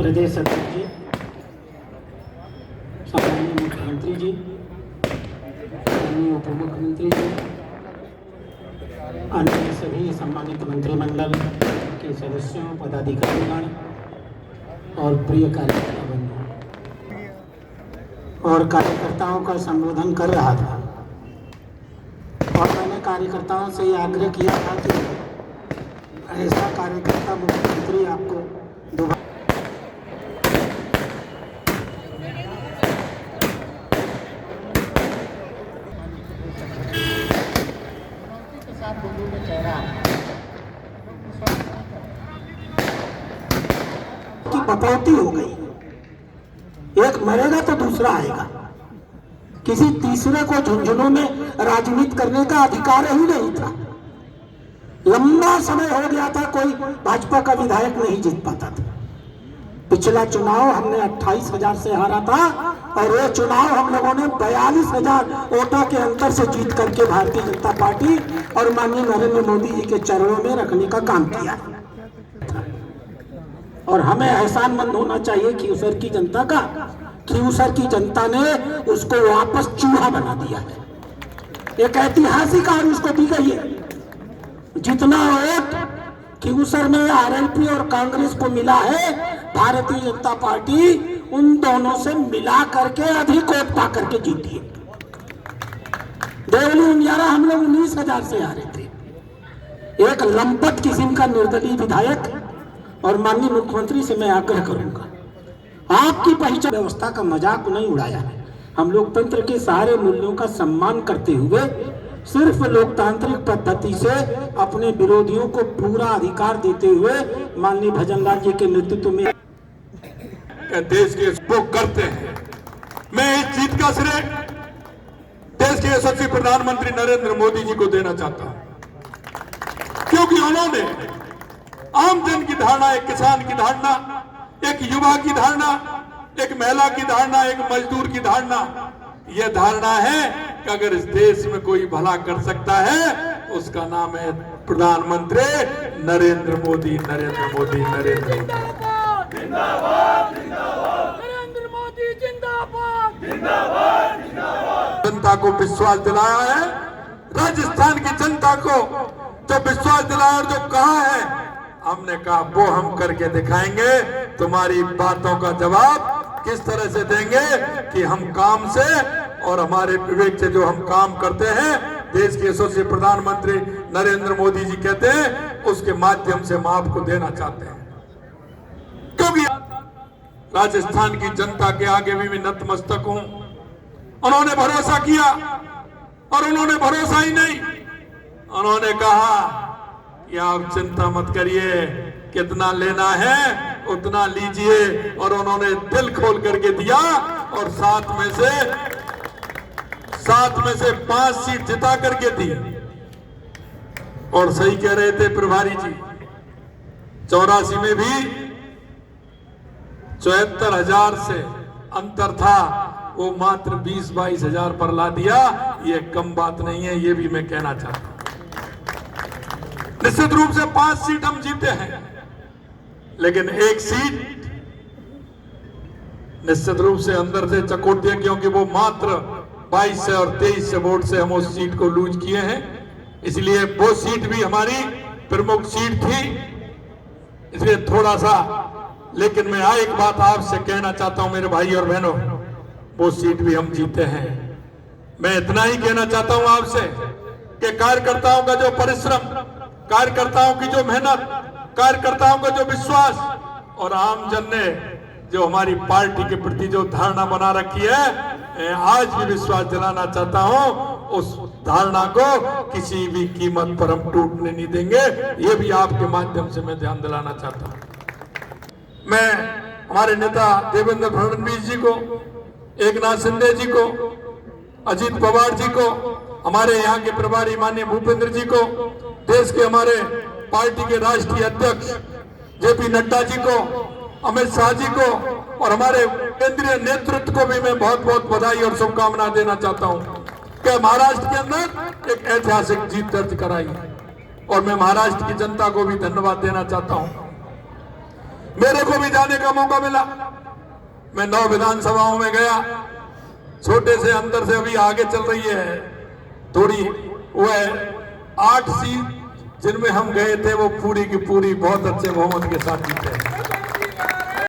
प्रदेश अध्यक्ष जी, सम्माननीय मुख्यमंत्री जी, माननीय उप मुख्यमंत्री जी, अन्य सभी सम्मानित मंत्रिमंडल के सदस्यों, पदाधिकारीगण और प्रिय कार्यकर्ता बंधु और कार्यकर्ताओं का संबोधन कर रहा था और मैंने कार्यकर्ताओं से ये आग्रह किया था कि ऐसा कार्यकर्ता मुख्यमंत्री आपको दोबारा की बपौती हो गई। एक मरेगा तो दूसरा आएगा। किसी तीसरे को झुंझुनों में राजनीति करने का अधिकार ही नहीं था। लंबा समय हो गया था कोई भाजपा का विधायक नहीं जीत पाता था। पिछला चुनाव हमने 28,000 से हारा था और वो चुनाव हम लोगों ने 42,000 वोटों के अंतर से जीत करके भारतीय जनता पार्टी और माननीय नरेंद्र मोदी जी के चरणों में रखने का काम किया। और हमें एहसानमंद होना चाहिए खींवसर की जनता का। खींवसर की जनता ने उसको वापस चूहा बना दिया है। एक ऐतिहासिक हार उसको दी गई है। जितना वोट खींवसर में आरएलपी और कांग्रेस को मिला है, भारतीय जनता पार्टी उन दोनों से मिला करके अधिक वोट पा करके जीती है। देवली उनियारा हम लोग 19,000 से हारे थे। एक लंपट किस्म का निर्दलीय विधायक और माननीय मुख्यमंत्री से मैं आग्रह करूंगा, आपकी पहचान व्यवस्था का मजाक नहीं उड़ाया है। हम लोकतंत्र के सारे मूल्यों का सम्मान करते हुए सिर्फ लोकतांत्रिक पद्धति से अपने विरोधियों को पूरा अधिकार देते हुए माननीय भजनलाल जी के नेतृत्व में देश के उपभोग करते हैं। मैं इस जीत का श्रेय देश के यशस्वी प्रधानमंत्री नरेंद्र मोदी जी को देना चाहता हूं, क्योंकि उन्होंने आम जन की धारणा, एक किसान की धारणा, एक युवा की धारणा, एक महिला की धारणा, एक मजदूर की धारणा, यह धारणा है कि अगर इस देश में कोई भला कर सकता है उसका नाम है प्रधानमंत्री नरेंद्र मोदी। नरेंद्र मोदी, नरेंद्र जिंदाबाद जिंदाबाद, नरेंद्र मोदी जिंदाबाद जिंदाबाद जिंदाबाद। जनता को विश्वास दिलाया है, राजस्थान की जनता को जो विश्वास दिलाया और जो कहा है, हमने कहा वो हम करके दिखाएंगे। तुम्हारी बातों का जवाब किस तरह से देंगे कि हम काम से और हमारे विवेक से जो हम काम करते हैं, देश के यशस्वी प्रधानमंत्री नरेंद्र मोदी जी कहते हैं, उसके माध्यम से हम आपको देना चाहते हैं। क्योंकि राजस्थान की जनता के आगे भी नतमस्तक हूं। उन्होंने भरोसा किया और उन्होंने भरोसा ही नहीं, उन्होंने कहा कि आप चिंता मत करिए, कितना लेना है उतना लीजिए, और उन्होंने दिल खोल करके दिया और 7 में से 5 सीट जिता करके दी। और सही कह रहे थे प्रभारी जी, 84 में भी 74,000 से अंतर था, वो मात्र 20-22,000 पर ला दिया। ये कम बात नहीं है, ये भी मैं कहना चाहता हूं। निश्चित रूप से 5 सीट हम जीते हैं, लेकिन एक सीट निश्चित रूप से अंदर से चकोट दिया, क्योंकि वो मात्र 22 से और 23 से वोट से हम उस सीट को लूज किए हैं। इसलिए वो सीट भी हमारी प्रमुख सीट थी, इसलिए थोड़ा सा, लेकिन मैं एक बात आपसे कहना चाहता हूं मेरे भाई और बहनों, वो सीट भी हम जीते हैं। मैं इतना ही कहना चाहता हूं आपसे कि कार्यकर्ताओं का जो परिश्रम, कार्यकर्ताओं की जो मेहनत, कार्यकर्ताओं का जो विश्वास और आम जन ने जो हमारी पार्टी के प्रति जो धारणा बना रखी है, मैं आज भी विश्वास दिलाना चाहता हूं, उस धारणा को किसी भी कीमत पर हम टूटने नहीं देंगे। ये भी आपके माध्यम से मैं ध्यान दिलाना चाहता हूं। मैं हमारे नेता देवेंद्र फडणवीस जी को, एकनाथ शिंदे जी को, अजीत पवार जी को, हमारे यहाँ के प्रभारी माननीय भूपेंद्र जी को, देश के हमारे पार्टी के राष्ट्रीय अध्यक्ष जेपी नड्डा जी को, अमित शाह जी को और हमारे केंद्रीय नेतृत्व को भी मैं बहुत बहुत बधाई और शुभकामनाएं देना चाहता हूं कि महाराष्ट्र के अंदर एक ऐतिहासिक जीत दर्ज कराई, और मैं महाराष्ट्र की जनता को भी धन्यवाद देना चाहता हूं। मेरे को भी जाने का मौका मिला। मैं 9 विधानसभाओं में गया, छोटे से अंतर से अभी आगे चल रही है थोड़ी, वो है 8 सीट जिनमें हम गए थे वो पूरी की पूरी बहुत अच्छे बहुमत के साथ जीते।